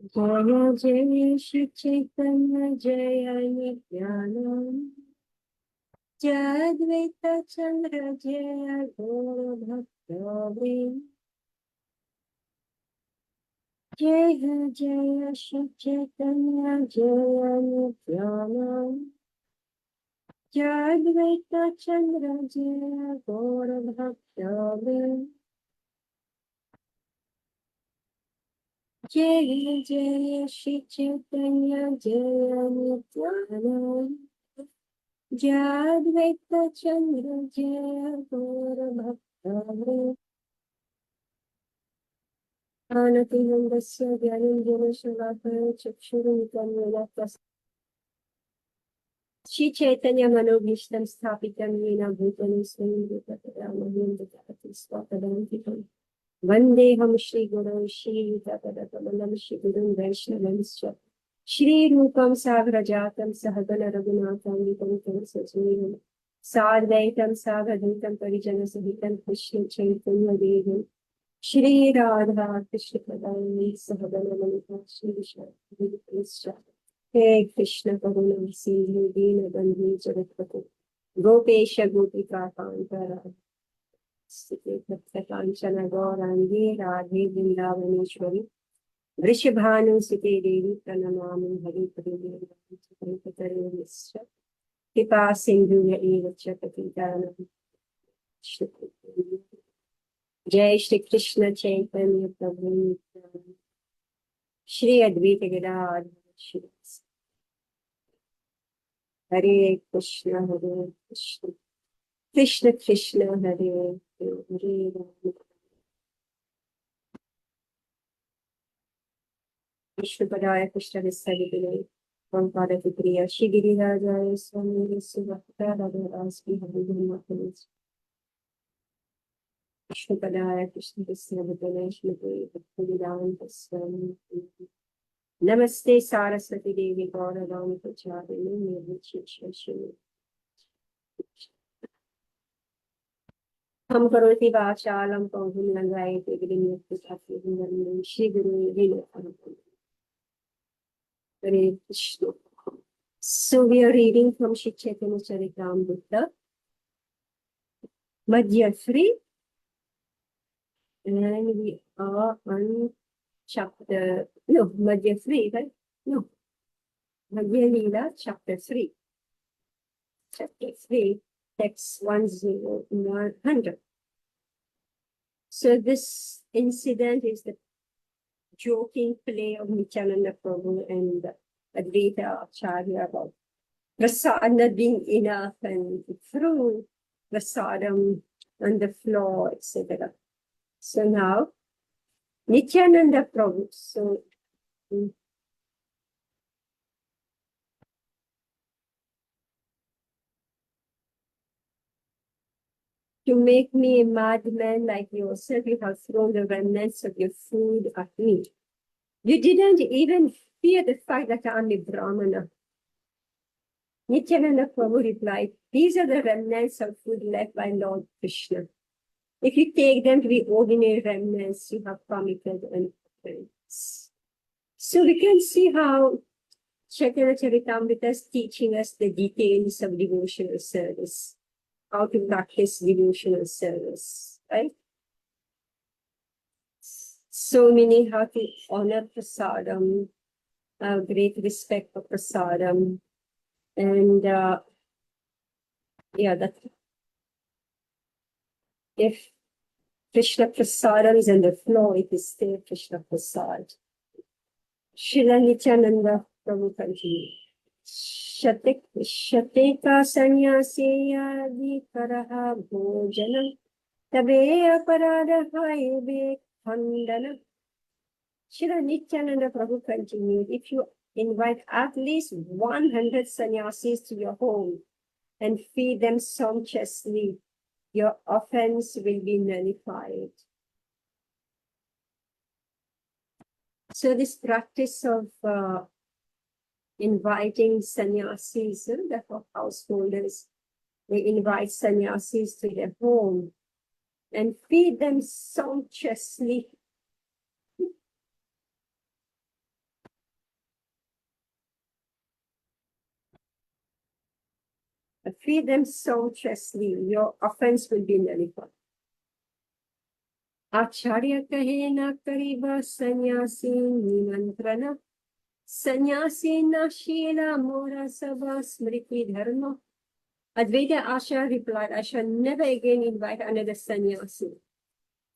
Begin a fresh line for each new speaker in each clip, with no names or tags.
जय जय श्री चैतन्य जय नित्यानंद जय अद्वैत चंद्र जय गौर भक्तवृंद जय श्री चैतन्य जय नित्यानंद जय अद्वैत चंद्र जय गौर भक्तवृंद जय श्री चैतन्य जय नित्यानंद जय अद्वैत चंद्र जय गौर भक्तवृंद आनतिनन्दस्य ज्ञानेन्द्रशलाकया चक्षुरुन्मिलितं श्री चैतन्य मनोभीष्टं स्थापितं येन भूतले स्वयं रूपतया मह्यं ददाति स्वपदान्तिकम् वन्देऽहं श्रीगुरुं श्रीयुतपदकमलं श्रीगुरुं वैष्णवंश्च श्रीरूपं साग्रजातं सहगण रघुनाथान्वितं तं सजीवं साद्वैतं सावधूतं परिजनसहितं कृष्ण चैतन्यदेवं श्री राधा कृष्ण पदानि सहगणललिता श्री विशाखान्वितश्च हे कृष्ण करुणा सिंधु दीनबन्धु जगत्पते गोपेश गोपिकान्त राधे कांचन गौरांगी राधे वृंदावनेश्वरी वृषभानुसुते देवी प्रणमामि हरिप्रिये कृपा सिंधु एव च पतितानां जय श्री कृष्ण चैतन्य प्रभु नित्यानंद श्री अद्वैत गदाधर श्रीवास हरे कृष्ण कृष्ण कृष्ण हरे हरे राम कृष्ण पदाय कृष्ण विस्तरिते ओंकारति प्रिय श्री गिरिराजाय स्वामी सुभक्तादास की हरि धर्म कृष्ण पदाय कृष्ण विस्तरिते श्रीमते भक्तिवेदांत स्वामी नमस्ते सारस्वती देवी गौरवाणी प्रचारिणी निर्विशेष हम करोति वाचालं पौहुं लंघयते गिरिनियतिं श्री गुरु Hare Krishna. So we are reading from Shri Chaitanya Charitamrita, Madhya 3, and we are on Madhya 3, right? No, Madhya Leela, chapter 3. Chapter 3, text 10100. So this incident is the joking play of Nityananda Prabhu and Advaita Acharya about prasad not being enough and threw prasadam on the floor, etc. So now Nityananda Prabhu, so to make me a madman like yourself, you have thrown the remnants of your food at me. You didn't even fear the fact that I'm a Brahmana. Nityananda Prabhu replied, these are the remnants of food left by Lord Krishna. If you take them to be ordinary remnants, you have committed an offense. So we can see how Chaitanya Charitamrita is teaching us the details of devotional service, how to practice devotional service, right? So meaning how to honor prasadam, great respect for prasadam, and that if Krishna prasadam is on the floor, it is still Krishna prasad. Srila Nityananda Prabhu continued. Shate ka sannyasi yadi karaha bhojanam tabe aparada haibe khandana. Srila Nityananda Prabhu continued, if you invite at least 100 sannyasis to your home and feed them sumptuously, your offense will be nullified. So this practice of inviting sannyasis, the householders, they invite sannyasis to their home and feed them sumptuously. feed them sumptuously, your offense will be nullified. Acharya kahe na kariba sannyasi nimantrana, sannyasi na shila mora sabha smriti dharma. Advaita Acharya replied, I shall never again invite another sannyasi,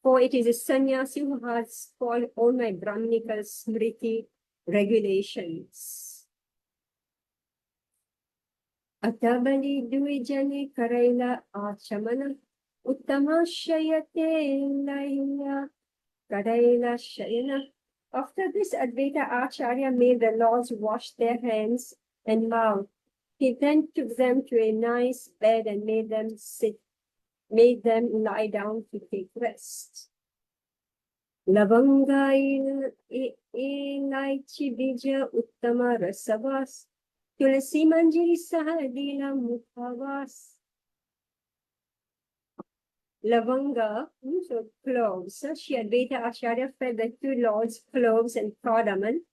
for it is a sannyasi who has spoiled all my Brahminical smriti regulations. Atabali Duijani Karaila Achamana Uttama Shayate Laila Karaila Shayana. After this, Advaita Acharya made the lords wash their hands and mouth. He then took them to a nice bed and made them lie down to take rest. Lavanga ilaichi bija uttama rasavas. Tulsi manjiri sahadila mukhavas. Lavanga, so cloves. Shri Advaita Acharya fed the two lords cloves and cardamom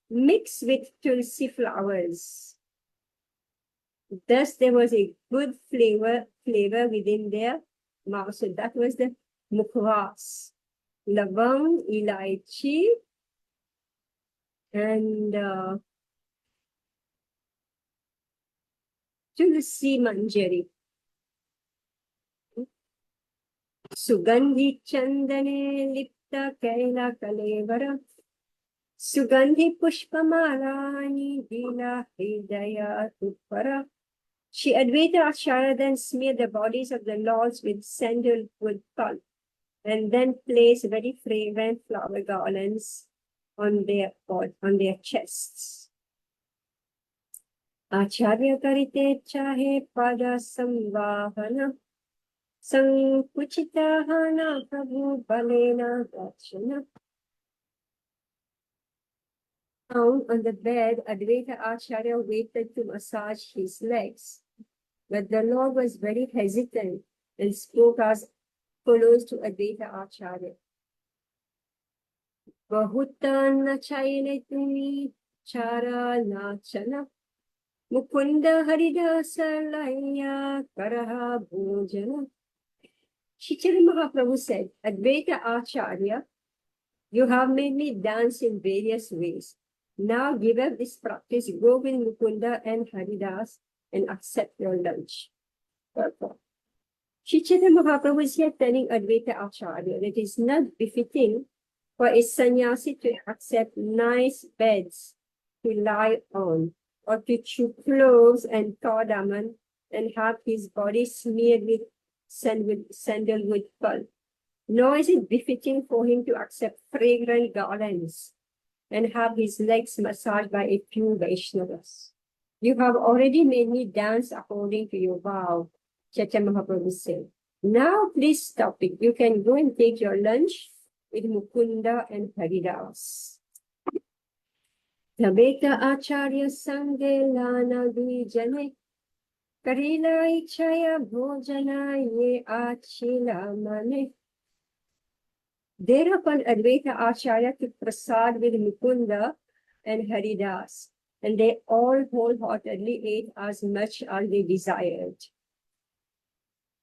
mixed with tulsi flowers. Thus there was a good flavor within their mouth. So that was the mukhvas. Lavang, ilaichi, and tulsi manjari. Sugandhi chandane lipta kaila kalevara. Sugandhi pushpamalani dila hridaya tupara. Shri Advaita Acharya then smeared the bodies of the lords with sandalwood pulp and then placed very fragrant flower garlands on their chests. Acharya karite chahe pada samvahana sankuchitahana prabhu balena dachana. Down on the bed, Advaita Acharya waited to massage his legs. But the Lord was very hesitant and spoke as follows to Advaita Acharya. Bahutana chayane tumi chara nachana mukunda haridasa laya karaha bhojana. Chaitanya Mahaprabhu said, Advaita Acharya, you have made me dance in various ways. Now give up this practice, go with Mukunda and Haridas and accept your lunch. Chaitanya Mahaprabhu is here telling Advaita Acharya that it is not befitting for a sannyasi to accept nice beds to lie on, or to chew cloves and cardamom and have his body smeared with sandalwood pulp. Nor is it befitting for him to accept fragrant garlands and have his legs massaged by a few Vaishnavas. You have already made me dance according to your vow, Chaitanya Mahaprabhu said. Now please stop it. You can go and take your lunch with Mukunda and Haridas. Advaita Acharya Sange Lana Vijane Karila Ichaya Bhojana Ye Achila Mane. Thereupon Advaita Acharya took prasad with Mukunda and Haridas, and they all wholeheartedly ate as much as they desired.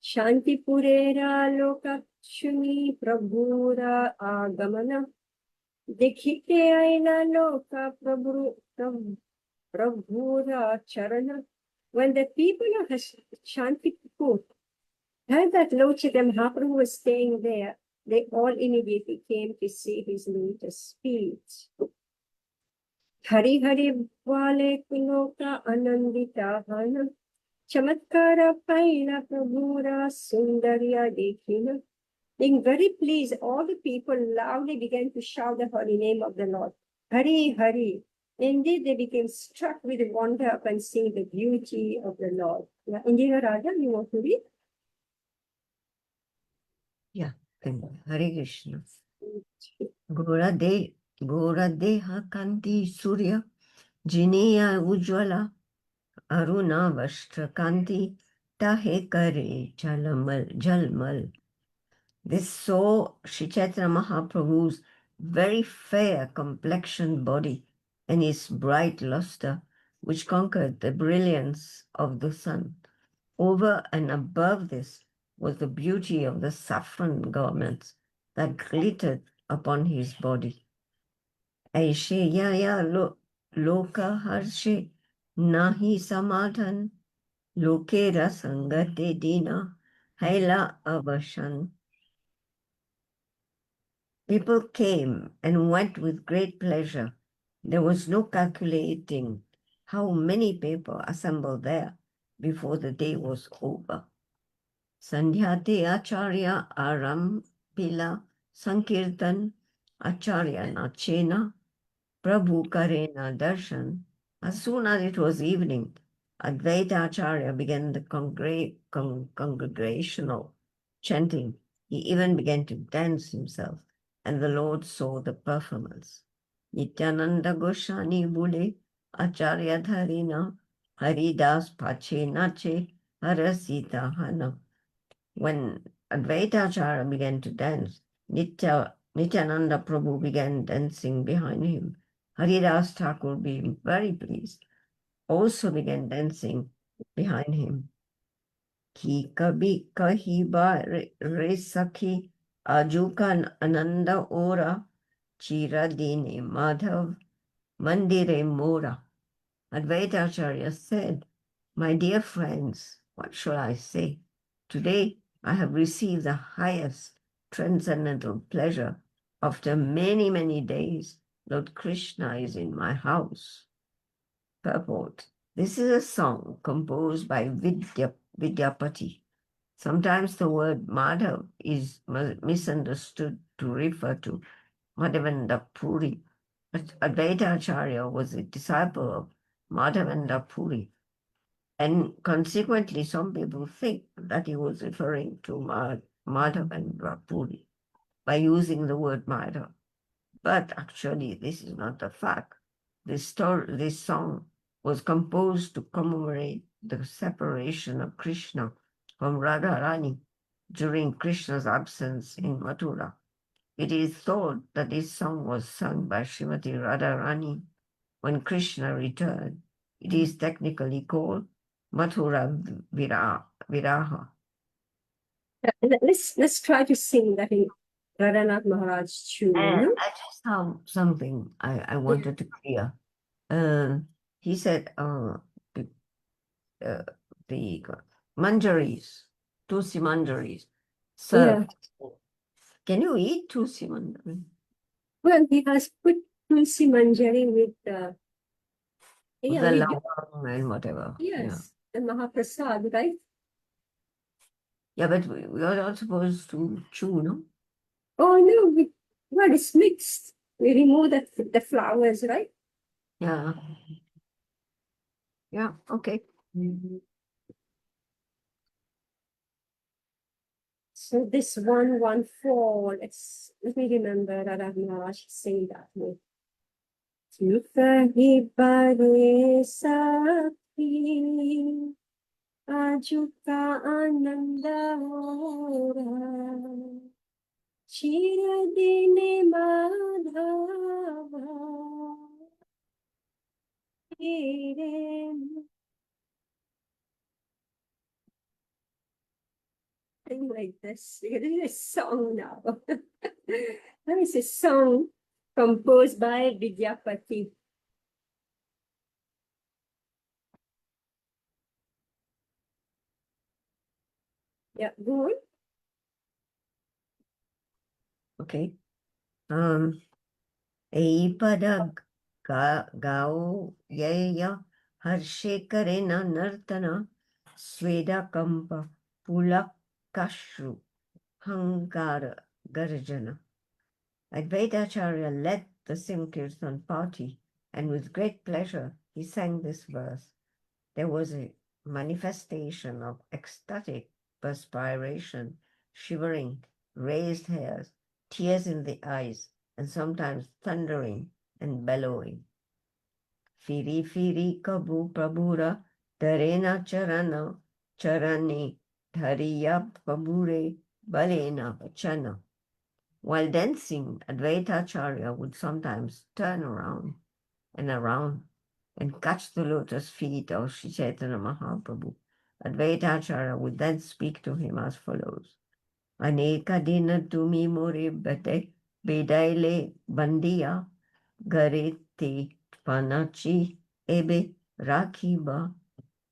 Shanti Purera Lokakshumi Prabhura Agamana Dikhite Aina Loka Prabhura Charana. When the people of Shantipur heard that Lord Chaitanya Mahaprabhu was staying there, they all immediately came to see his lotus feet. Hari Hari Vale Kuloka Anandita Hana Chamatkara Paila Prabhura Sundarya Dekhina. Being very pleased, all the people loudly began to shout the holy name of the Lord. Hari Hari. Indeed, they became struck with wonder upon seeing the beauty of the Lord. Yeah, Indira Raja, you want to read?
Yeah, Hare Krishna. Goradeha Kanti Surya Jineya Ujjwala Aruna Vashtra Kanti Tahe Kare Jalmal. This saw Sri Chaitanya Mahaprabhu's very fair complexioned body and his bright luster, which conquered the brilliance of the sun. Over and above this was the beauty of the saffron garments that glittered upon his body. Aishe yaya loka harshe nahi samadhan lokera sangate dina haila avashan. People came and went with great pleasure. There was no calculating how many people assembled there before the day was over. Sandhyate Acharya Aram Pila Sankirtan Acharya Nachena Prabhu Karena Darshan. As soon as it was evening, Advaita Acharya began the congregational chanting. He even began to dance himself, and the Lord saw the performance. Nityananda Goswami Bule Acharya Dharina Haridas Pache Nache Harasita Hana. When Advaita Acharya began to dance, Nityananda Prabhu began dancing behind him. Haridas Thakur, being very pleased, also began dancing behind him. Ki kabi kahi ba re sakhi ajukan ananda ora chira dini madhav mandire mora. Advaita Acharya said, "My dear friends, what shall I say? Today I have received the highest transcendental pleasure. After many, many days, Lord Krishna is in my house." Purport. This is a song composed by Vidyapati. Sometimes the word Madhav is misunderstood to refer to Madhavendra Puri. Advaita Acharya was a disciple of Madhavendra Puri, and consequently some people think that he was referring to Madhavendra Puri by using the word Madhav. But actually this is not the fact. This song was composed to commemorate the separation of Krishna from Radharani during Krishna's absence in Mathura. It is thought that this song was sung by Srimati Radharani when Krishna returned. It is technically called Mathura Viraha.
Let's try to sing that in Radhanath Maharaj tune.
And I just have something I wanted to clear. He said the manjaris, Tulsi manjaris. So, can you eat Tulsi manjari?
Well, he has put Tulsi Manjari with
The lavang and whatever.
Yes, the Mahaprasad, right?
Yeah, but we are not supposed to chew, no?
Oh no, well, it's mixed. We remove the flowers, right?
Yeah. Yeah, okay.
So this 114, let me remember Radha Maharaj saying that way. Tukahi bare sakhi, ajuka ananda ora, chiradine madhava, thing like this. It is a song now. That is a song composed by Vidyapati. Yeah, good.
Okay. Eipada gao yaya harshe karena nartana sweda kampa pula kashru hankara garjana. Advaita Acharya led the Sankirtan party, and with great pleasure he sang this verse. There was a manifestation of ecstatic perspiration, shivering, raised hairs, tears in the eyes, and sometimes thundering and bellowing. Firi firi kabu prabhura dharena charana charani dhariya prabhure balena vachana. While dancing, Advaita Acharya would sometimes turn around and catch the lotus feet of Sri Chaitanya Mahaprabhu Advaita Acharya would then speak to him as follows. Aneka dina tumi more bate bedaile bandiya gare te panachi ebe rakhiba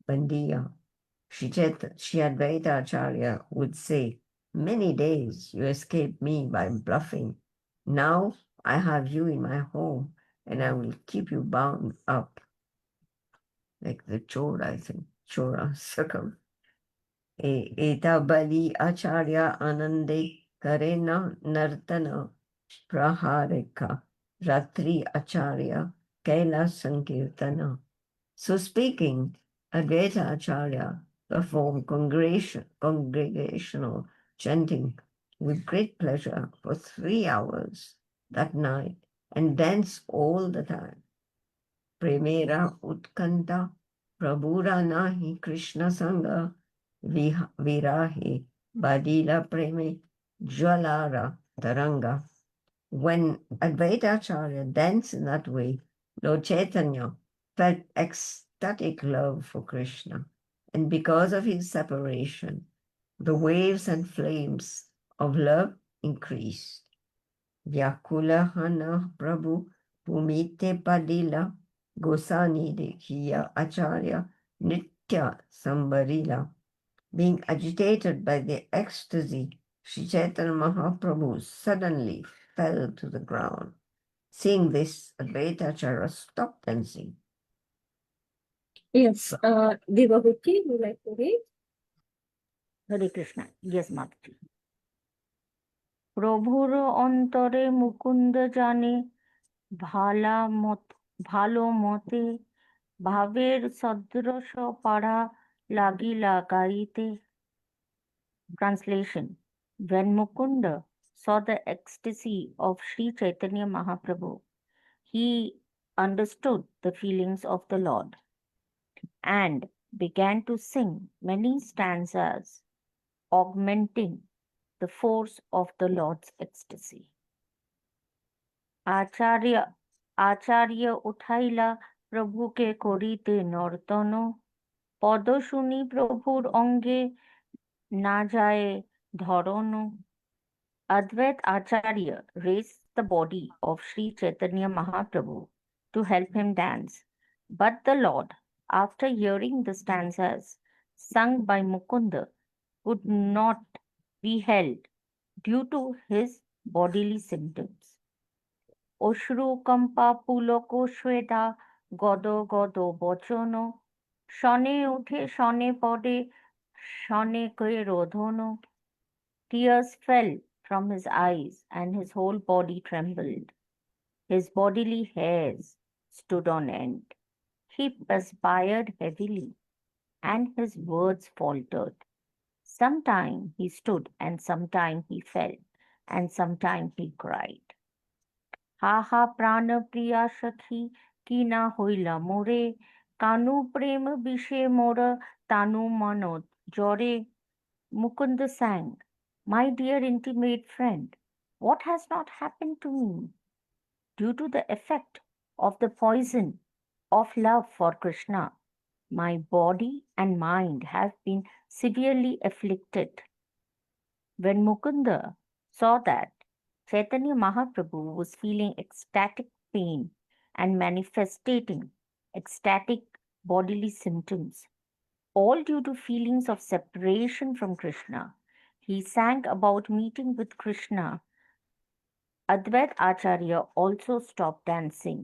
bandiya. Shri Advaita Acharya would say, many days you escaped me by bluffing. Now I have you in my home and I will keep you bound up. Like the chore, I think. Chora circle. Eta bali acharya anande karena nartana praharika ratri acharya kaila sankirtana. So speaking, Advaita Acharya performed congregational chanting with great pleasure for 3 hours that night and danced all the time. Premera utkanta prabhura nahi Krishna sanga virahi badila preme jwalara taranga. When Advaita Acharya danced in that way, Lord Chaitanya felt ecstatic love for Krishna, and because of his separation, the waves and flames of love increased. Vyakula hana Prabhu Pumite Padila Gosani Dekhiya Acharya Nitya Sambarila. Being agitated by the ecstasy, Sri Chaitanya Mahaprabhu suddenly fell to the ground. Seeing this, Advaita Acharya stopped dancing.
Yes, Devahuti, you like to read?
Hare Krishna. Yes, Mataji. প্রভুর অন্তরে মুকুন্দ জানে ভালো মতে ভাবের সদৃশ পাড়া লাগিলা গাইতে. Translation. When Mukunda saw the ecstasy of Sri Chaitanya Mahaprabhu, he understood the feelings of the Lord and began to sing many stanzas, augmenting the force of the Lord's ecstasy. আচার্য উঠাইলা প্রভুকে করিতে নর্তন, পদ শুনি প্রভুর অঙ্গে না যায় ধরন. Advait Acharya raised the body of Sri Chaitanya Mahaprabhu to help him dance, but the Lord, after hearing the stanzas sung by Mukunda, could not be held due to his bodily symptoms. অশ্রু কম্পা পুলক শ্বেতা গদ গদ বচন, শনে উঠে শনে পড়ে শনে কে রোধন. Tears fell from his eyes and his whole body trembled. His bodily hairs stood on end. He perspired heavily and his words faltered. Sometime he stood and sometime he fell and sometime he cried. হা হা প্রাণ প্রিয়া সখী কি না হইলা মোরে, কানু প্রেম বিষে মোর তানু মন জরে. Mukunda sang, my dear intimate friend, what has not happened to me? Due to the effect of the poison of love for Krishna, my body and mind have been severely afflicted. When Mukunda saw that Chaitanya Mahaprabhu was feeling ecstatic pain and manifesting ecstatic bodily symptoms, all due to feelings of separation from Krishna, he sang about meeting with Krishna. Advait Acharya also stopped dancing.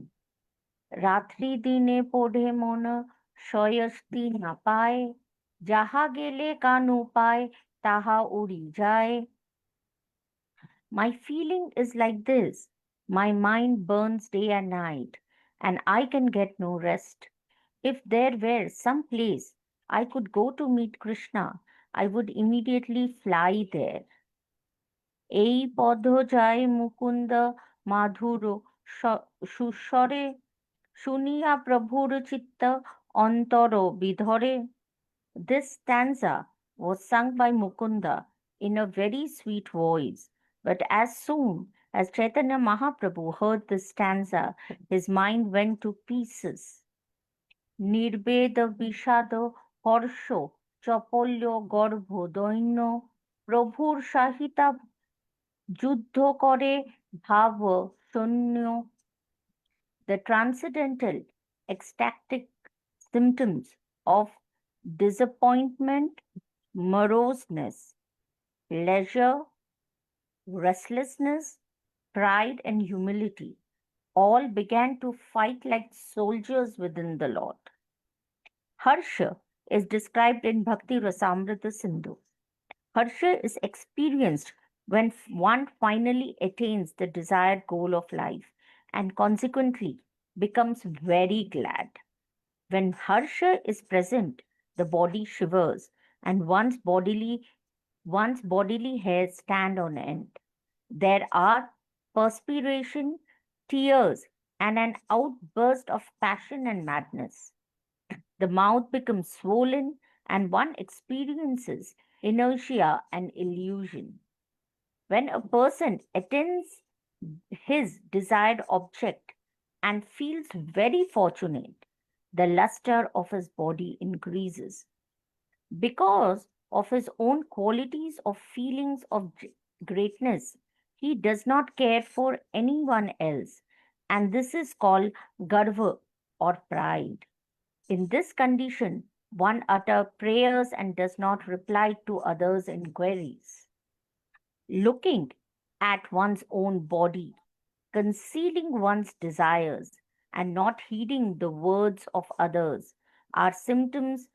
Ratri dine podhe mona shoyasti na paye, jaha gele kanu paye taha uri jaye. My feeling is like this. My mind burns day and night, and I can get no rest. If there were some place I could go to meet Krishna, I would immediately fly there. এই পদ যায় মুকুন্দ মাধুর সুস্বরে, শুনিয়া প্রভুর চিত্ত অন্তর বিধরে. This stanza was sung by Mukunda in a very sweet voice, but as soon as Chaitanya Mahaprabhu heard this stanza, his mind went to pieces. নির্বেদ বিষাদ হর্ষ চপল্য গর্ভ দৈন্য প্রভুর সাহিতা যুদ্ধ করে ভাব শূন্য। The transcendental ecstatic symptoms of disappointment, moroseness, leisure, restlessness, pride, and humility all began to fight like soldiers within the Lord. Harsha is described in Bhakti Rasamrita Sindhu. Harsha is experienced when one finally attains the desired goal of life and consequently becomes very glad. When harsha is present, the body shivers and one's bodily hairs stand on end. There are perspiration, tears, and an outburst of passion and madness. The mouth becomes swollen, and one experiences inertia and illusion. When a person attains his desired object and feels very fortunate, the luster of his body increases. Because of his own qualities of feelings of greatness, he does not care for anyone else, and this is called garva or pride. In this condition, one utters prayers and does not reply to others' inquiries. Looking at one's own body, concealing one's desires, and not heeding the words of others are symptoms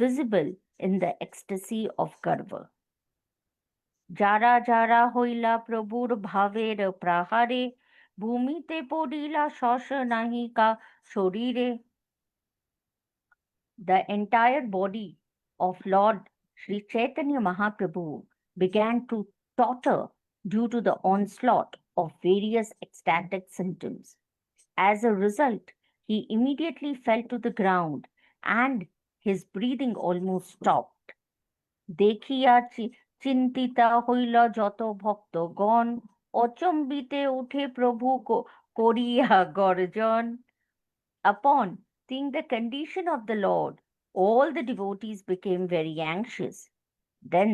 visible in the ecstasy of garva. যারা যারা হইলা প্রভুর ভাবের প্রাহারে ভূমিতে পড়িলা Shaw নাহিকা শরীরে। The entire body of Lord Sri Chaitanya Mahaprabhu began to totter due to the onslaught of various ecstatic symptoms. As a result, he immediately fell to the ground and his breathing almost stopped. দেখিয়া চিন্তিতা হইল যত ভক্তগণ অচম্বিতে উঠে প্রভু করিয়া গর্জন। Upon seeing the condition of the Lord, all the devotees became very anxious. Then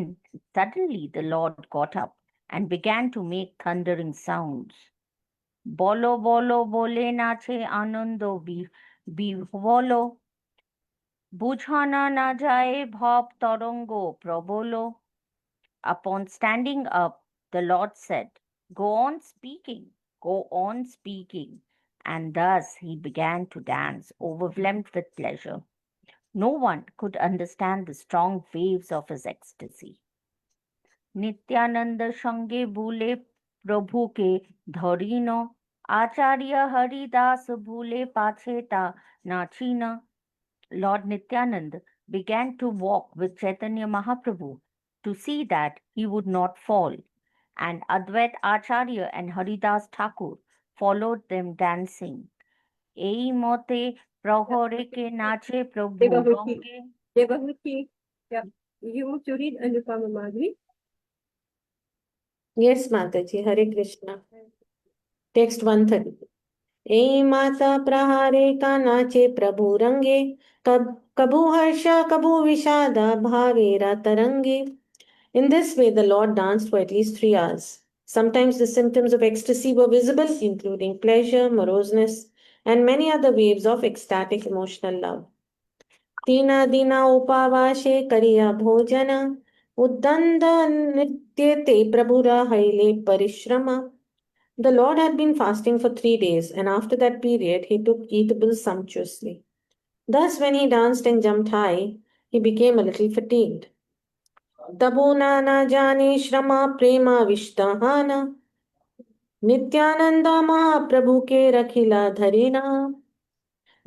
suddenly the Lord got up and began to make thundering sounds. বলো বলো বলে নাচে আনন্দ বিহ্বল বুঝানা না যায় ভব তরঙ্গ প্রবল। Upon standing up, the Lord said, go on speaking. And thus he began to dance, overwhelmed with pleasure. No one could understand the strong waves of his ecstasy. Nityananda সঙ্গে ভুলে প্রভুকে ধরিন আচার্য হরিদাস ভুলে পাছে তা নাচিন। Lord Nityananda began to walk with Chaitanya Mahaprabhu to see that he would not fall, and Advait Acharya and Haridas Thakur followed them dancing. এই মতে প্রহরেকে নাচে প্রভু
Devahuti.
রঙ্গে।
Devahuti, yeah. You want to read Anupama Madhuri?
Yes, Mataji. Hare Krishna. Text 130. ए माता प्रहारे का नाचे प्रभु रंगे कबू हर्ष कबू विषाद भावेरा तरंगे. In this way, the Lord danced for at least 3 hours. Sometimes the symptoms of ecstasy were visible, including pleasure, moroseness, and many other waves of ecstatic emotional love. Tina dina upavashe kariya bhojana uddanda nityate prabhura haile parishrama. The Lord had been fasting for 3 days, and after that period, he took eatables sumptuously. Thus, when he danced and jumped high, he became a little fatigued. तबो नाना जाने श्रमा प्रेमा विष्टहाना Nityananda Mahaprabhu ke rakhila dharina.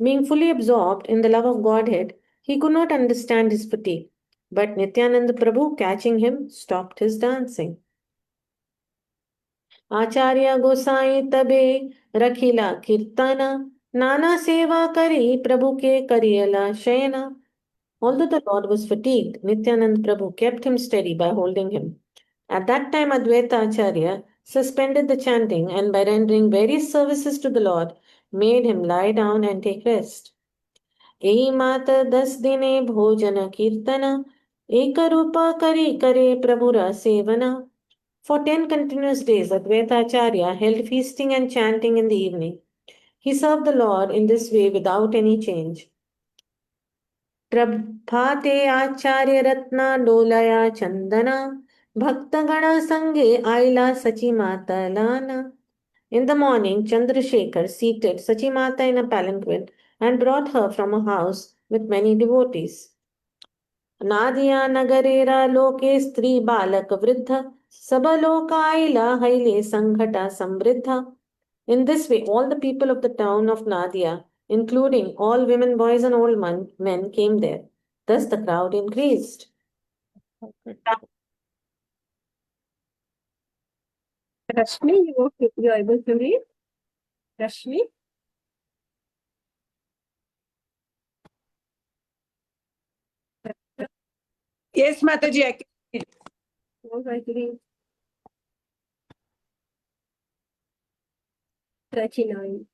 Being fully absorbed in the love of Godhead, he could not understand his fatigue. But Nityananda Prabhu, catching him, stopped his dancing. Acharya Gosai tabe rakhila kirtana nana seva kari Prabhu ke kariyala shayana. Although the Lord was fatigued, Nityananda Prabhu kept him steady by holding him. At that time, Advaita Acharya suspended the chanting and by rendering various services to the Lord, made him lie down and take rest. Ei mata das dine bhojana kirtana एक रूपा करे करे प्रभुरा सेवना. For 10 continuous days, Advaita Acharya held feasting and chanting in the evening. He served the Lord in this way without any change. प्रभाते आचार्य रत्ना डोलया चंदना भक्तगण संगे आइला सची माता लाना. In the morning, Chandrasekhar seated Sachi Mata in a palanquin and brought her from a house with many devotees. Nadia नगरेरा लोके स्त्री बालक वृद्ध सबलोकाइला haile sanghata samriddha. In this way, all the people of the town of Nadia, including all women, boys, and old men, came there. Thus the crowd increased.
Rashmi, you are able to read? Rashmi?
Yes, Mataji, I can read.
All right, read. 39.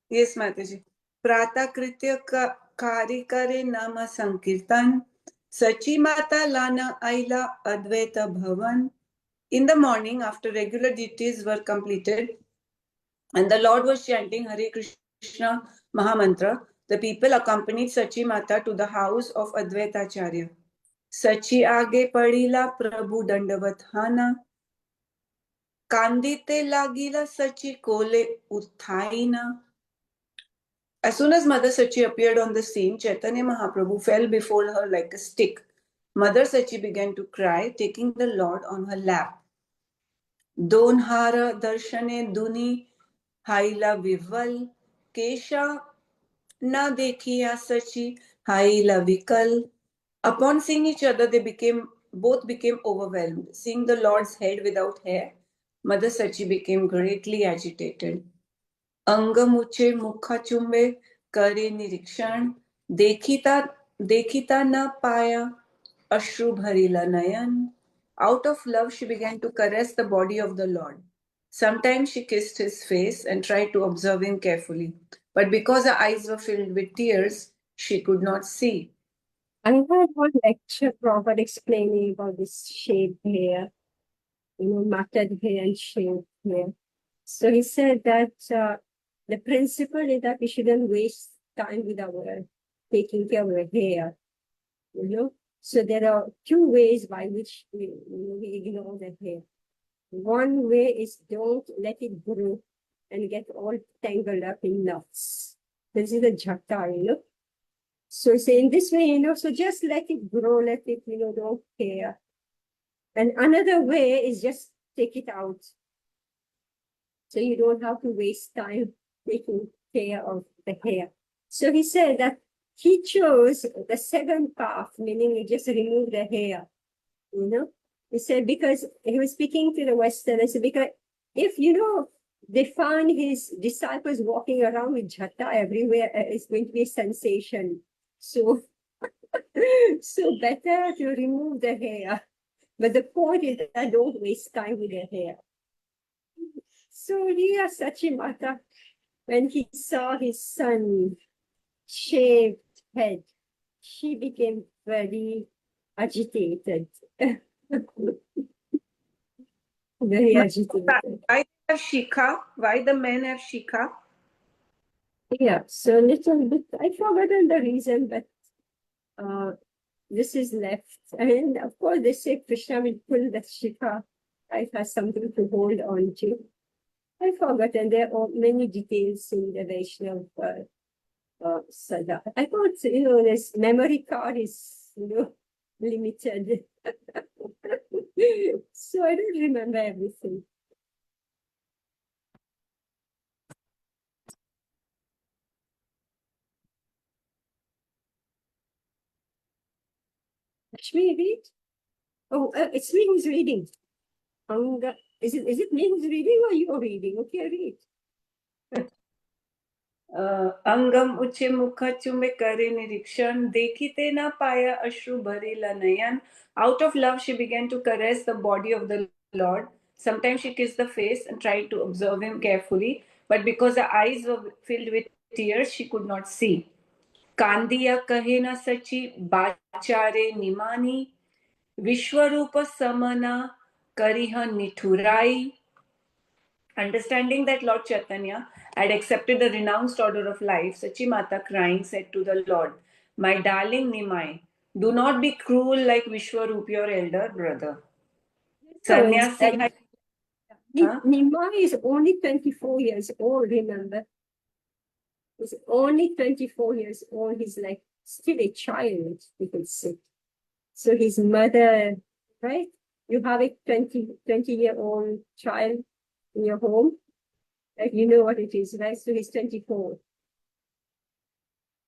Yes, Mataji. प्रातःकृत्य कार्य करे नाम संकीर्तन सची माता लाना आइला advaita bhavan. In the morning, after regular duties were completed and the Lord was chanting Hare Krishna Mahamantra, the people accompanied Sachi Mata to the house of Advaita Acharya. Sachi आगे पड़ीला प्रभु दंडवत हाना कांदिते लागीला सची कोले उत्थाईना. As soon as Mother Sachi appeared on the scene, Chaitanya Mahaprabhu fell before her like a stick. Mother Sachi began to cry, taking the Lord on her lap. Donhara darshane duni haila vival kesha na dekhiya Sachi haila vikal. Upon seeing each other, both became overwhelmed. Seeing the Lord's head without hair, Mother Sachi became greatly agitated. अंगमुचे मुखचुंबे करे निरीक्षण देखिता न पाया अश्रु भरिला नयन. Out of love, she began to caress the body of the Lord. Sometimes she kissed his face and tried to observe him carefully. But because her eyes were filled with tears, she could not see.
I heard one lecture Prabhupada explaining about this shaved hair, matted hair and shaved hair. So he said that the principle is that we shouldn't waste time with our taking care of our hair, So there are two ways by which we ignore the hair. One way is don't let it grow and get all tangled up in knots. This is the jhata, So say in this way, so just let it grow, let it, don't care. And another way is just take it out. So you don't have to waste time taking care of the hair. So he said that he chose the second path, meaning you just remove the hair, He said, because he was speaking to the Westerners, because if, they find his disciples walking around with jhata everywhere, it's going to be a sensation. So, so better to remove the hair. But the point is that don't waste time with the hair. So here Sachi Mata, when he saw his son shaved head, she became very agitated. Very agitated.
Why have shikha? Why the men have shikha?
Yeah, so little bit, I've forgotten the reason, but this is left. And of course, they say Krishna will pull the shikha. Life has something to hold on to. I've forgotten. There are many details in the Vaishnav Sada. I thought, this memory card is, limited. So I don't remember everything. Lakshmi, read. Oh, it's me who's reading. Is it me who's reading or you're reading? Okay, read.
अंगम उच्चे मुख चुम्बे करे निरीक्षण देखिते न पाया अश्रु भरेला नयन. Out of love, she began to caress the body of the Lord. Sometimes she kissed the face and tried to observe him carefully, but because her eyes were filled with tears, she could not see. कांदिया कहे न सची बाचारे निमानी विश्वरूप समना करिह निठुराई. Understanding that Lord Chaitanya had accepted the renounced order of life, Sachi Mata crying said to the Lord, "My darling Nimai, do not be cruel like Vishwarup, your elder brother."
So it's,
Sannyasi had,
Nimai is only 24 years old, remember? He's only 24 years old. He's like still a child, you could say. So his mother, right? You have a 20-year-old child in your home. Like you know what it is, right? So he's 24.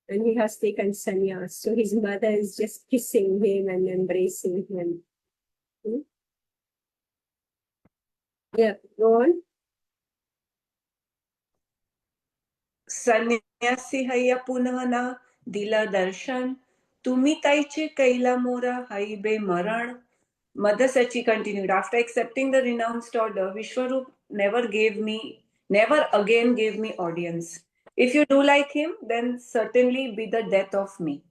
And he has taken sannyas. So his mother is just kissing him and embracing him. Hmm? Yeah, go on.
संन्यासी हैया पुनः ना दिला दर्शन तुम्ही ताईचे कैला मोरा हाईबे मरण. Mother Sachi continued, after accepting the renounced order, Vishwarup never again gave me audience. If you do like him, then certainly be the death of me.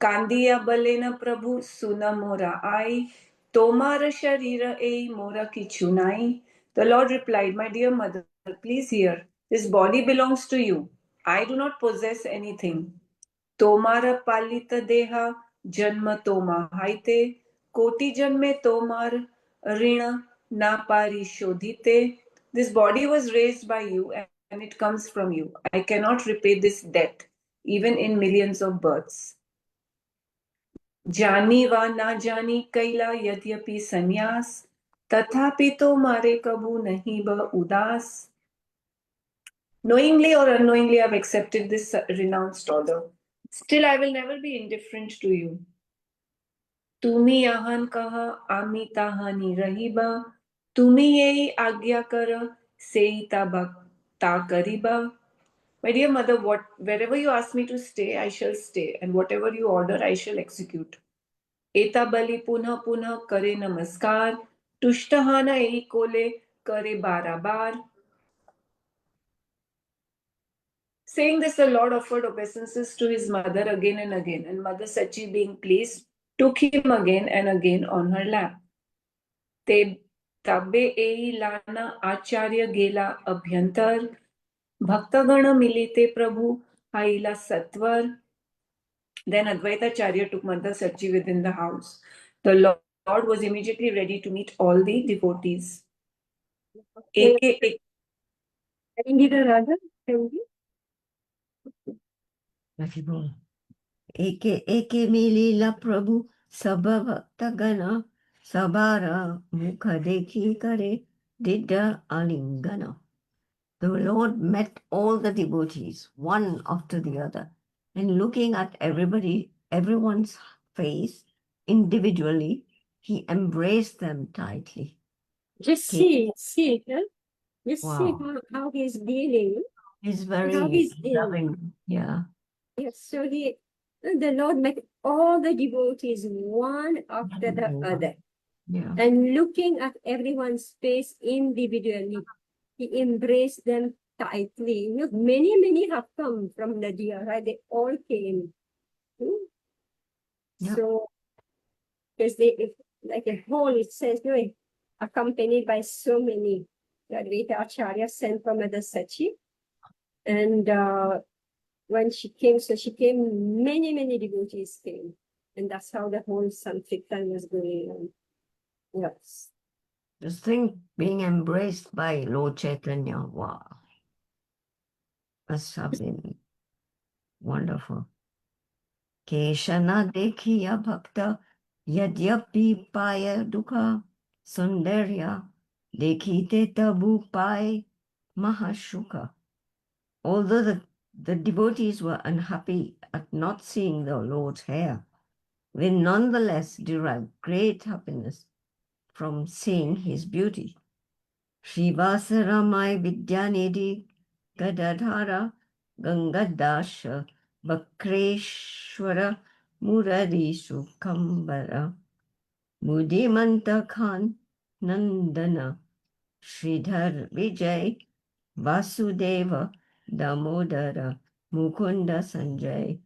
Kandiya balena prabhu suna mora ai, tomara sharira ei mora kichunai. The Lord replied, my dear mother, please hear, this body belongs to you. I do not possess anything. तोमार पालित देहा जन्म तोमा हाइते कोटि जन्मे तोमार ऋण ना पारिशोधिते. This body was raised by you and it comes from you. I cannot repay this debt even in millions of births. जानी वा ना जानी कैला यद्यपि संन्यास तथापि तो मारे कबू नहीं ब उदास. Knowingly or unknowingly, I've accepted this renounced order. Still, I will never be indifferent to you. तुम्ही आहान कहा आमी ताहानी रहिबा तुम्ही येई आज्ञा कर सेई ता करिबा. My dear mother, wherever you ask me to stay, I shall stay, and whatever you order, I shall execute. एता बलि पुनः पुनः करे नमस्कार तुष्टहाना एई कोले करे बाराबार. Saying this, the Lord offered obeisances to his mother again and again, and Mother Sachi, being pleased, took him again and again on her lap. ते तबे एई लाना आचार्य गेला अभ्यंतर भक्तगण मिलिते प्रभु आईला सत्वर. Then Advaitacharya took Mother Sachi within the house. The Lord was immediately ready to meet all the devotees. Eke
Indira Raja, can you?
एके एके मिलीला प्रभु सब भक्त गण सबारा मुख देखी करे did alingana. The Lord met all the devotees, one after the other, and looking at everyone's face individually, he embraced them tightly.
Just
Okay.
see, huh? Just see
Wow.
how he's dealing.
He's
How
very
he's in.
loving. Yeah.
Yes, so the Lord met all the devotees one after the other.
Yeah.
And looking at everyone's face individually, he embraced them tightly. Look, many have come from Nadia, right? They all came. Hmm?
Yeah.
So, because like a whole, it says, accompanied by so many. Advaita Acharya sent from Mother Sachi. And when she came, many devotees came. And that's how the whole Sankirtan was going on. Yes.
Just think being embraced by Lord Chaitanya. Wow. Must have been wonderful. Keshana dekhiya bhakta yadyapi paya dukha sundarya dekhite tabu pai mahashuka. Although the devotees were unhappy at not seeing the Lord's hair, they nonetheless derived great happiness from seeing his beauty. Srivasaramai Vidyanidhi Gadadhara Gangadasha Vakreshwara Murari Sukambara Mudimanta Khan Nandana Sridhar Vijay Vasudeva Damodara Mukunda Sanjay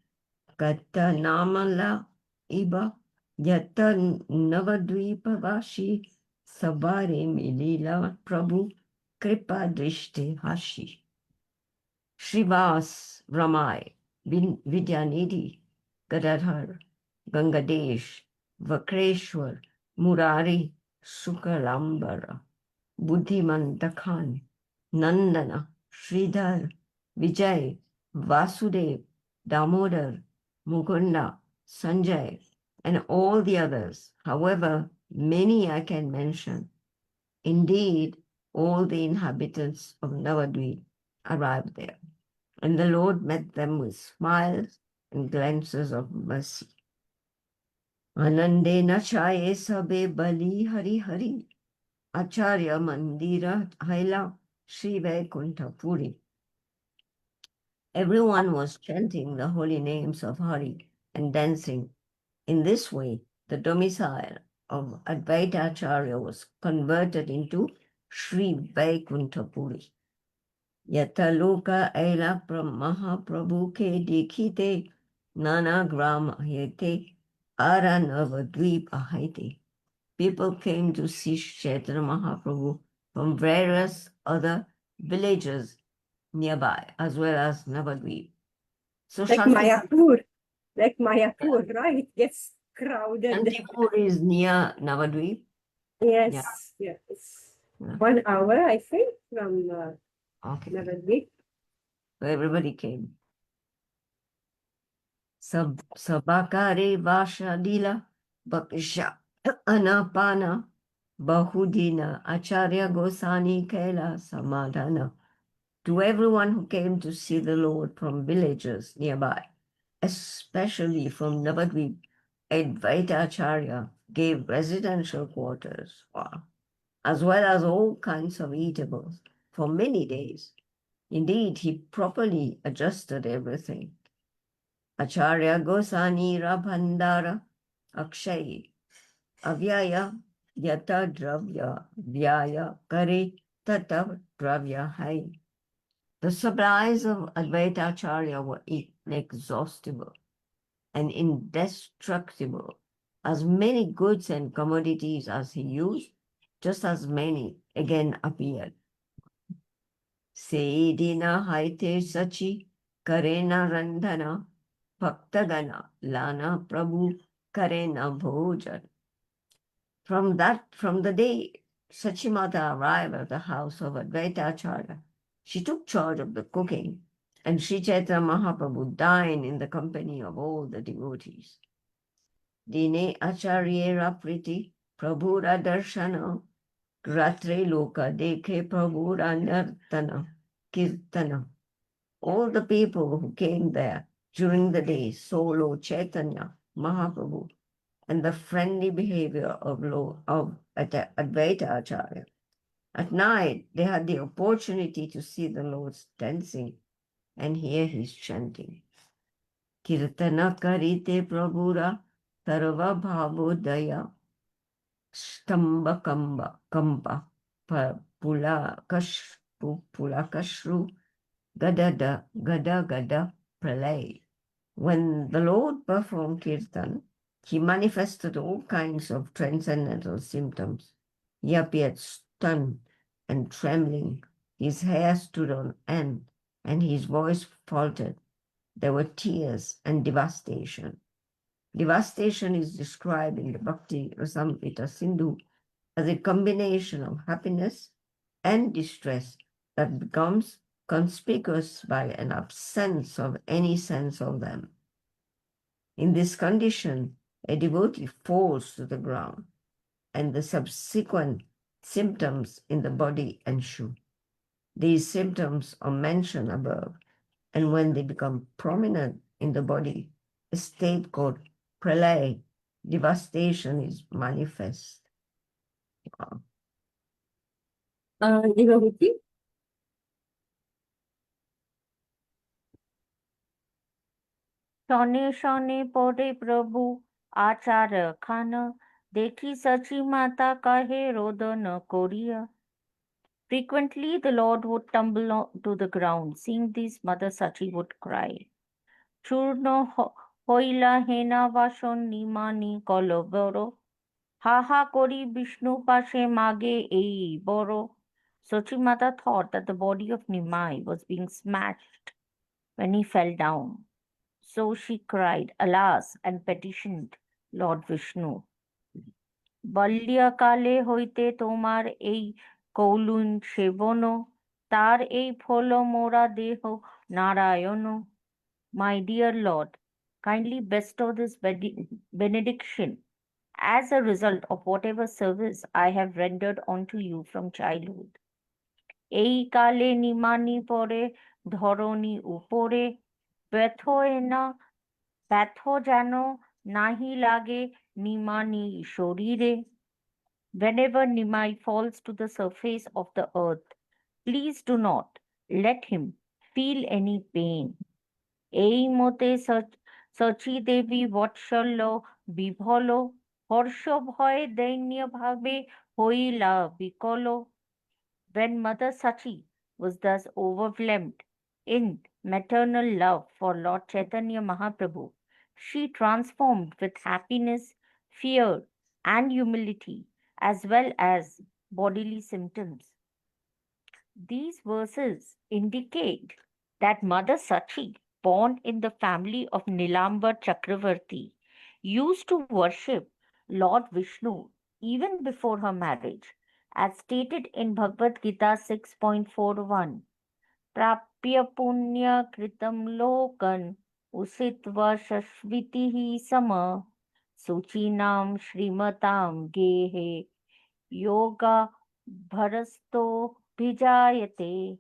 Katanamala iba yata navadvipavashi sabare milila Prabhu kripa drishti hashi. Srivas Ramai Vidyanidhi Gadadhar Gangadesh Vakreshwar Murari Sukalambara Buddhimantakhan Nandana Sridhar Vijay Vasudev Damodar Mukunda Sanjay and all the others, however many I can mention. Indeed, all the inhabitants of Navadvip arrived there, and the Lord met them with smiles and glances of mercy. Anandena chaye sabe bali hari hari Acharya Mandira Haila Sri Vaikuntha Puri. Everyone was chanting the holy names of Hari and dancing. In this way, the domicile of Advaita Acharya was converted into Sri Vaikuntha Puri. Yataloka Aila Mahaprabhu ke dikhite Nana Gram Hayate Aranavadvip Ahite. People came to see Chaitanya Mahaprabhu from various other villages nearby, as well as Navadvip. So
Like Mayapur. Like Mayapur, right? It gets crowded.
Shantipur is near Navadvip.
Yes, yes.
Yeah.
1 hour, I think, from
Okay.
Navadvip.
So everybody came. Sabakare Vasha Lila Bakisha Anapana Bahudina Acharya Gosani Kaila Samadhana. To everyone who came to see the Lord from villages nearby, especially from Navadvip, Advaita Acharya gave residential quarters, as well as all kinds of eatables for many days. Indeed, he properly adjusted everything. Acharya Gosani Rabhandara Akshay Avyaya Yata Dravya Vyaya Kare Tata Dravya Hai. The supplies of Advaita Acharya were inexhaustible and indestructible. As many goods and commodities as he used, just as many again appeared. Seidina Haite Sachi Karena Randhana Bhaktagana Lana Prabhu Karena Bhojan. From the day Sachimata arrived at the house of Advaita Acharya, she took charge of the cooking, and Sri Chaitanya Mahaprabhu dined in the company of all the devotees. Dine Acharyera Priti Prabhura Darshana Ratre Loka Dekhe Prabhura Nartana Kirtana. All the people who came there during the day saw Lord Chaitanya Mahaprabhu and the friendly behavior of Advaita Acharya. At night, they had the opportunity to see the Lord's dancing and hear his chanting. Kirtana karite prabhura sarva bhavodaya stamba kampa pulakashru gada pralay. When the Lord performed kirtan, he manifested all kinds of transcendental symptoms. He appeared stunned and trembling. His hair stood on end, and his voice faltered. There were tears and devastation. Devastation is described in the Bhakti Rasamrita Sindhu as a combination of happiness and distress that becomes conspicuous by an absence of any sense of them. In this condition, a devotee falls to the ground, and the subsequent symptoms in the body ensue. These symptoms are mentioned above, and when they become prominent in the body, a state called pralay, devastation, is manifest.
Devotee.
शने शने पड़े प्रभु आचार्य खान देखी सची माता कहे रोदन Korea. Frequently the Lord would tumble to the ground. Seeing this, Mother Sachi would cry, Churno হইলা হেনা বাসন নিমানি কলবর, হা হা করি বিষ্ণু পাশে মাগে এই বড়. Sochimata thought that the body of Nimai was being smashed when he fell down. So she cried, alas, and petitioned Lord Vishnu. বাল্যকালে হইতে তোমার এই কৌলুন সেবন, তার এই ফল মোরা দেহ Narayan. My dear Lord, kindly bestow this benediction as a result of whatever service I have rendered unto you from childhood. এই কালে নিমানি পরে ধরণী উপরে, ব্যথ যেন নাহি লাগে নিমানি শরীরে. Whenever Nimai falls to the surface of the earth, please do not let him feel any pain. এই মতে সচী দেবী বৎসল্য বিভল, হর্ষ ভয়ে দৈন্য ভাবে হইলা বিকল. When Mother Sachi was thus overwhelmed in maternal love for Lord Chaitanya Mahaprabhu, she transformed with happiness, fear, and humility, as well as bodily symptoms. These verses indicate that Mother Sachi, born in the family of Nilambar Chakravarti, used to worship Lord Vishnu even before her marriage, as stated in Bhagavad Gita 6.41. Prapya punya kritam lokan usitva shashvitihi sama suchinam shrimatam gehe yoga bharasto bhijayate.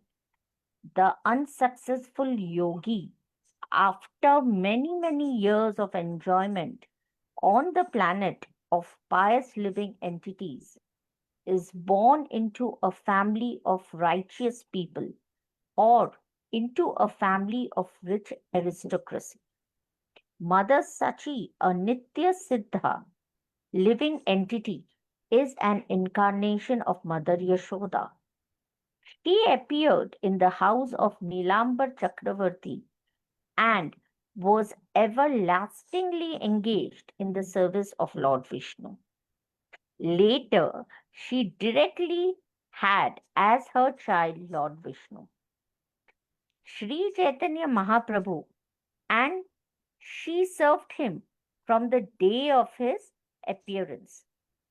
The unsuccessful yogi, after many years of enjoyment on the planet of pious living entities, is born into a family of righteous people or into a family of rich aristocracy. Mother Sachi, a Nitya Siddha living entity, is an incarnation of Mother Yashoda. She appeared in the house of Nilambar Chakravarti and was everlastingly engaged in the service of Lord Vishnu. Later, she directly had as her child Lord Vishnu, Sri Chaitanya Mahaprabhu, and she served him from the day of his appearance.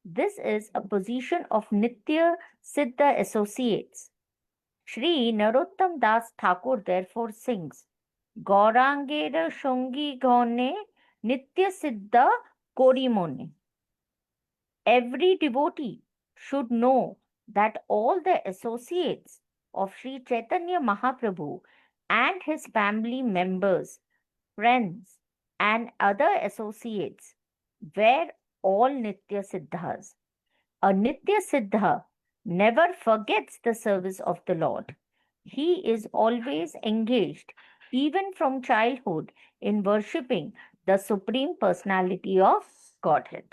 This is a position of Nitya Siddha associates. Sri Narottam Das Thakur therefore sings, Gaurangera Shungi Gone Nitya Siddha Korimone. Every devotee should know that all the associates of Sri Chaitanya Mahaprabhu and his family members, friends, and other associates were all Nitya Siddhas. A Nitya Siddha never forgets the service of the Lord. He is always engaged, even from childhood, in worshipping the Supreme Personality of Godhead.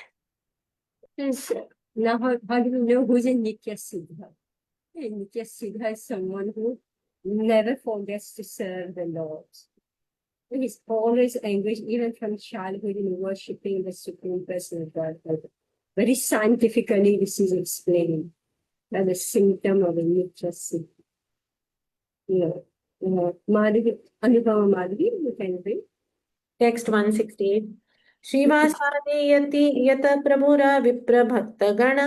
Yes, now, how do we know who's a Nitya Siddha? A Nitya Siddha is someone who never forgets to serve the Lord. He's always engaged, even from childhood, in worshipping the Supreme Person of Godhead. Very scientifically, this is explained as a symptom of a Nitya Siddha. Madhavi, Anupama Madhavi, you can read.
Text 168. श्रीवासादि यति यत प्रभुरा विप्र भक्त गण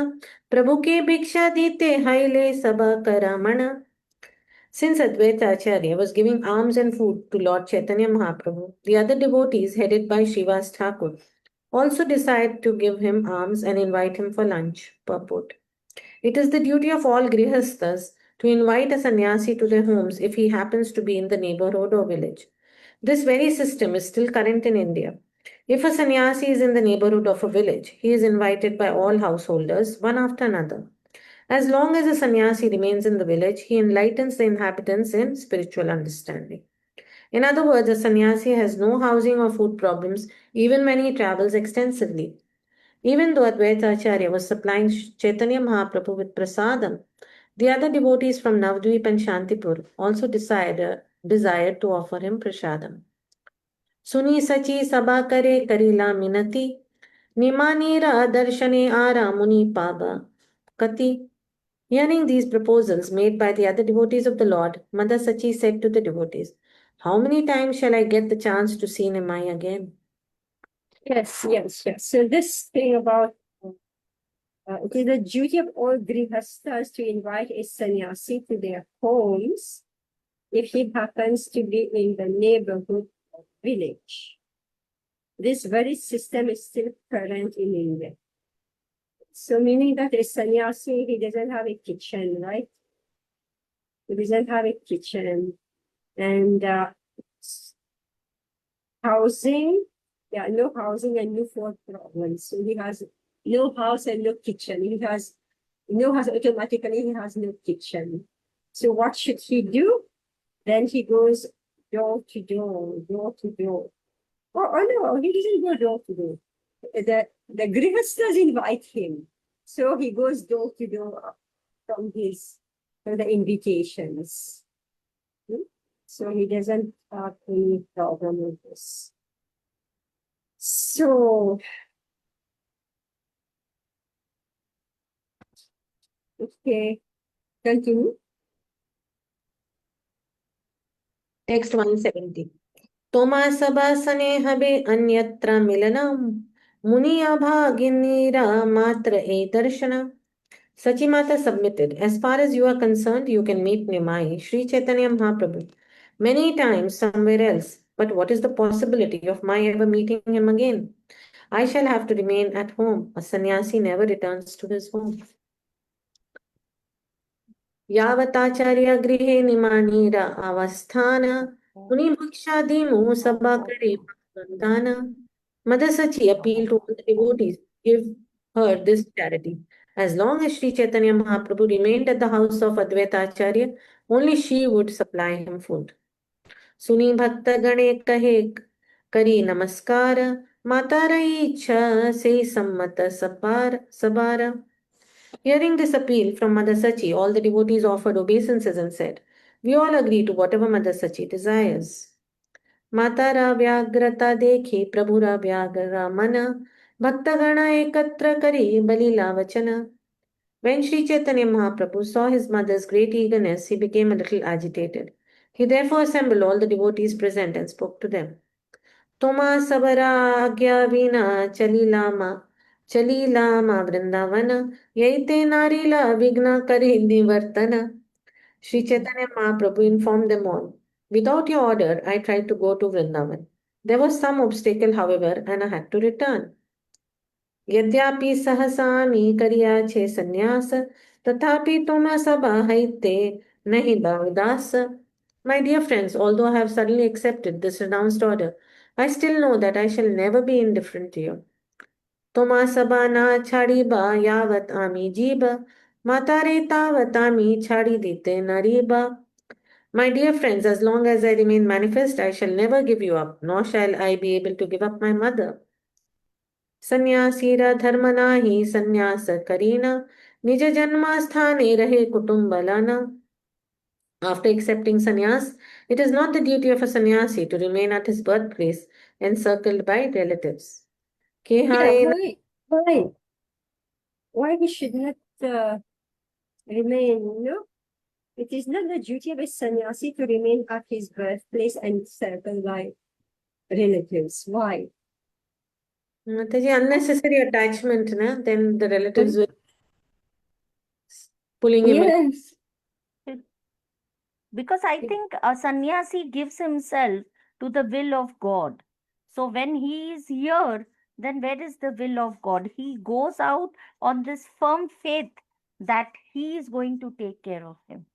प्रभु के भिक्षा देते हाइले सब करमण. Since Advaita Acharya was giving alms and food to Lord Chaitanya Mahaprabhu, the other devotees headed by Srivas Thakur also decided to give him alms and invite him for lunch. Purport. It is the duty of all grihasthas to invite a sannyasi to their homes if he happens to be in the neighborhood or village. This very system is still current in India. If a sannyasi is in the neighborhood of a village, he is invited by all householders, one after another. As long as a sannyasi remains in the village, he enlightens the inhabitants in spiritual understanding. In other words, a sannyasi has no housing or food problems even when he travels extensively. Even though Advaita Acharya was supplying Chaitanya Mahaprabhu with prasadam, the other devotees from Navadvip and Shantipur also desired to offer him prasadam. सुनी सची सभा करे करीला मिनति निमानीरा दर्शने आरा मुनि पाबा kati. Hearing these proposals made by the other devotees of the Lord, Mother Sachi said to the devotees, "How many times shall I get the chance to see Nimai again?"
Yes, yes, yes. So this thing about it is the duty of all grihasthas to invite a sannyasi to their homes if he happens to be in the neighborhood of village. This very system is still current in India. So meaning that a sannyasi, he doesn't have a kitchen, right? He doesn't have a kitchen. And housing, yeah, no housing and no food problems. So he has no house and no kitchen. He has no house, automatically he has no kitchen. So what should he do? Then he goes door to door, door to door. Oh no, he doesn't go door to door. The grihasthas invite him. So he goes door to door from the invitations. So he doesn't have any problem with this. So, okay, continue.
Text 170. Toma sabasane habe anyatra milanam muni abhaginira matra e darshana. Sachimata submitted, "As far as you are concerned, you can meet Nimai, Sri Chaitanya Mahaprabhu, many times somewhere else. But what is the possibility of my ever meeting him again? I shall have to remain at home. A sannyasi never returns to his home." यावताचार्य गृहे निमानीर अवस्थान मुनि भक्षादिमु sabha kare vandana. Mother Sachi appealed to all the devotees to give her this charity. As long as Sri Chaitanya Mahaprabhu remained at the house of Advaita Acharya, only she would supply him food. सुनी भक्त गणे कहे करी नमस्कार माता रही इच्छा से सम्मत सबार. Hearing this appeal from Mother Sachi, all the devotees offered obeisances and said, "We all agree to whatever Mother Sachi desires." मातारा व्याग्रता देखी प्रभुरा व्याग्रा मन भक्तगण एकत्र करी बलिला वचन. When Sri Chaitanya Mahaprabhu saw his mother's great eagerness, he became a little agitated. He therefore assembled all the devotees present and spoke to them. Toma sabara agya vina chalilama vrindavana yaite narila vigna kari nivartana. Sri Chaitanya Mahaprabhu informed them all, "Without your order, I tried to go to Vrindavan. There was some obstacle, however, and I had to return. यद्यपि सहसामी करिया छे संन्यास तथापि तुम सब हईते नहीं बहुदास." My dear friends, although I have suddenly accepted this renounced order, I still know that I shall never be indifferent to you. Toma saba na chadiba yavat ami jiba matare tavat ami chadi dite nariba. My dear friends, as long as I remain manifest, I shall never give you up, nor shall I be able to give up my mother. सन्यासीरा धर्म नाही संन्यास करीना निज जन्मस्थाने रहे कुटुंब लाना. After accepting sannyas, it is not the duty of a sannyasi to remain at his birthplace encircled by relatives.
Yeah, why he should not remain, It is not the duty of a sannyasi to remain at his birthplace and circled by relatives. Why?
Mataji, unnecessary attachment, na? Then the relatives will pulling him in.
Yes.
Because I think a sannyasi gives himself to the will of God. So when he is here, then where is the will of God? He goes out on this firm faith that he is going to take care of him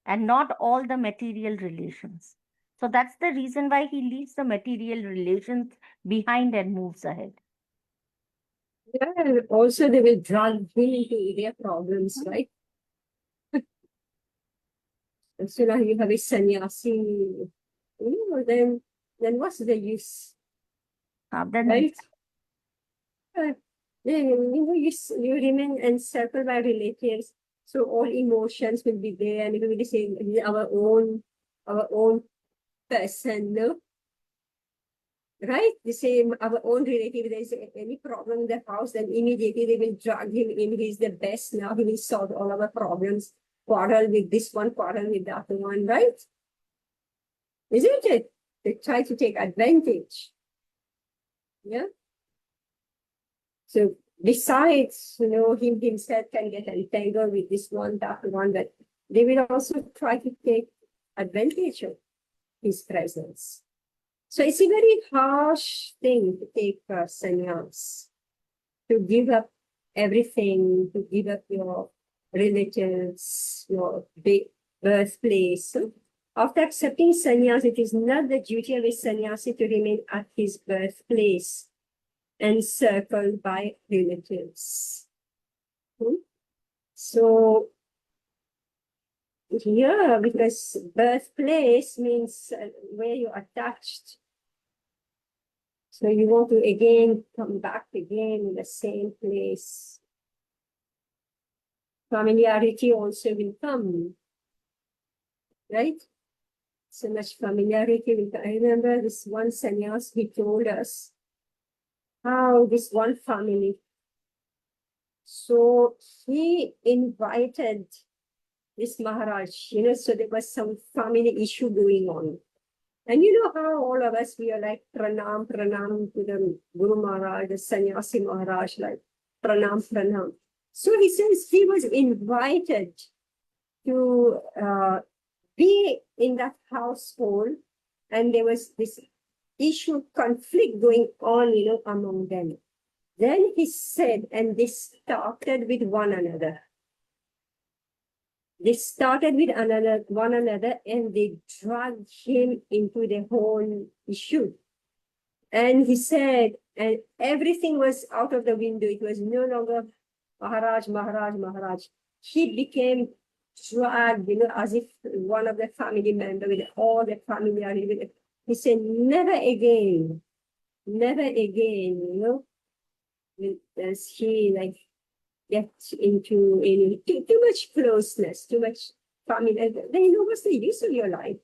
and not all the material relations. So that's the reason why he leaves the material relations behind and moves ahead.
Yeah, also they will drag him into their problems, right? And so now you have a sannyasi, then what's the use?
Then
Right? Then you remain encircled by relatives, so all emotions will be there, and it will be the same, our own person, no? right? The same, our own relative, there is any problem in the house, then immediately they will drag him in. He's the best now. He will solve all our problems. Quarrel with this one, quarrel with that one, right? Isn't it? They try to take advantage. Yeah. So besides, him himself can get entangled with this one, that one, that they will also try to take advantage of his presence. So it's a very harsh thing to take sannyas, to give up everything, to give up your relatives, your big birthplace. So after accepting sannyas, it is not the duty of a sannyasi to remain at his birthplace encircled by relatives. So yeah, because birthplace means where you're attached. So you want to again come back again in the same place. Familiarity also will come, right? So much familiarity will come. I remember this one sannyas, he told us how this one family. So he invited this Maharaj, so there was some family issue going on. And you know how all of us, we are like, pranam, pranam to the Guru Maharaj, the Sannyasi Maharaj, like, pranam, pranam. So he says he was invited to be in that household, and there was this issue, conflict going on, among them. Then he said, and they started with one another. They started with one another, and they dragged him into the whole issue. And he said, and everything was out of the window. It was no longer Maharaj, Maharaj, Maharaj. He became dragged, as if one of the family members with all the familiarity. He said, never again, as he like get into any too much closeness, too much family. Then what's the use of your life?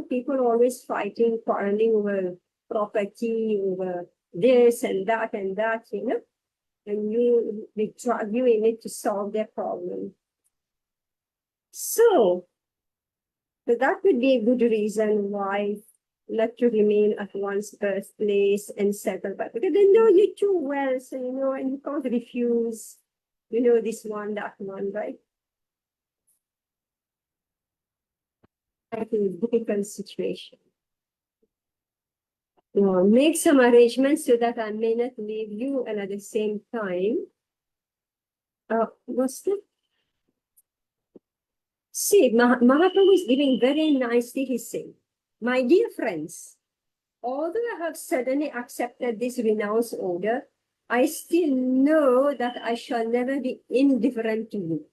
People always fighting, quarreling over property, over this and that, and they drag you in it to solve their problem. So that would be a good reason why not to remain at one's birthplace and settle back, because they know you too well, so and you can't refuse, this one, that one, right? I think difficult situation. Make some arrangements so that I may not leave you, and at the same time, what's that? See, Mahaprabhu is giving very nicely, he's saying, my dear friends, although I have suddenly accepted this renounced order, I still know that I shall never be indifferent to you.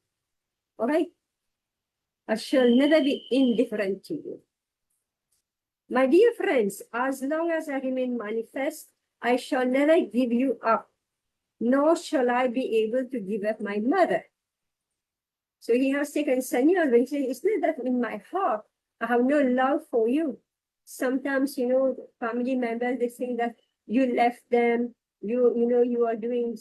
All right? I shall never be indifferent to you. My dear friends, as long as I remain manifest, I shall never give you up, nor shall I be able to give up my mother. So he has taken sannyas, and he says, it's not that in my heart I have no love for you. Sometimes, family members, they think that you left them, you are doing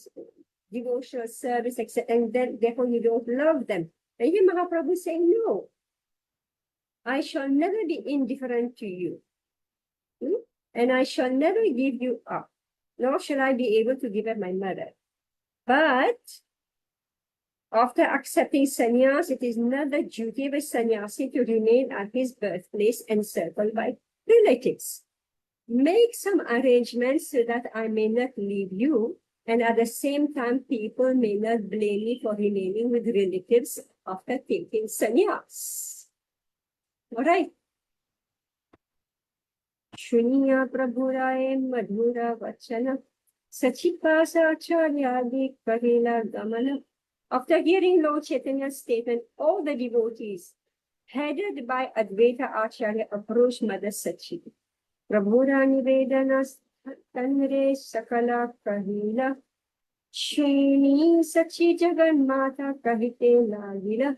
devotional service, etc., and then therefore you don't love them. And here Mahaprabhu is saying, no, I shall never be indifferent to you. And I shall never give you up, nor shall I be able to give up my mother. But after accepting sannyas, it is not the duty of a sannyasi to remain at his birthplace encircled by relatives. Make some arrangements so that I may not leave you, and at the same time, people may not blame me for remaining with relatives after taking sannyas. All right. Shuniya Prabhuraye Madhura Vachana Sachipasa Acharyadi Kahila Gamana. After hearing Lord Chaitanya's statement, all the devotees, headed by Advaita Acharya, approached Mother Sachi. Prabhura Nivedanas Tanre Sakala Kahila Shrini Sachi Jagan Mata Kahite Lagila.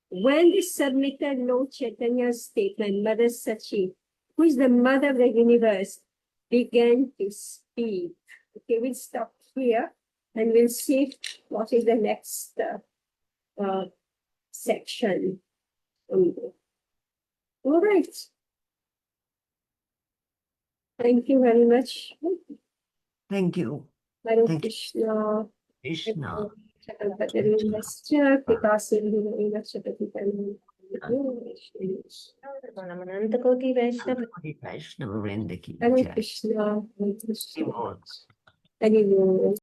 When they submitted Lord Chaitanya's statement, Mother Sachi, who is the mother of the universe, began to speak. Okay, we'll stop here and we'll see what is the next section. All right. Thank you very much.
Thank you,
Hare
Thank you.
Krishna.
Krishna.
अनंत कोटि वैष्णव
Vaishnava Vrinda ki
Hare
jai.
Krishna. Hare Krishna.
Devotees.
Hare Krishna.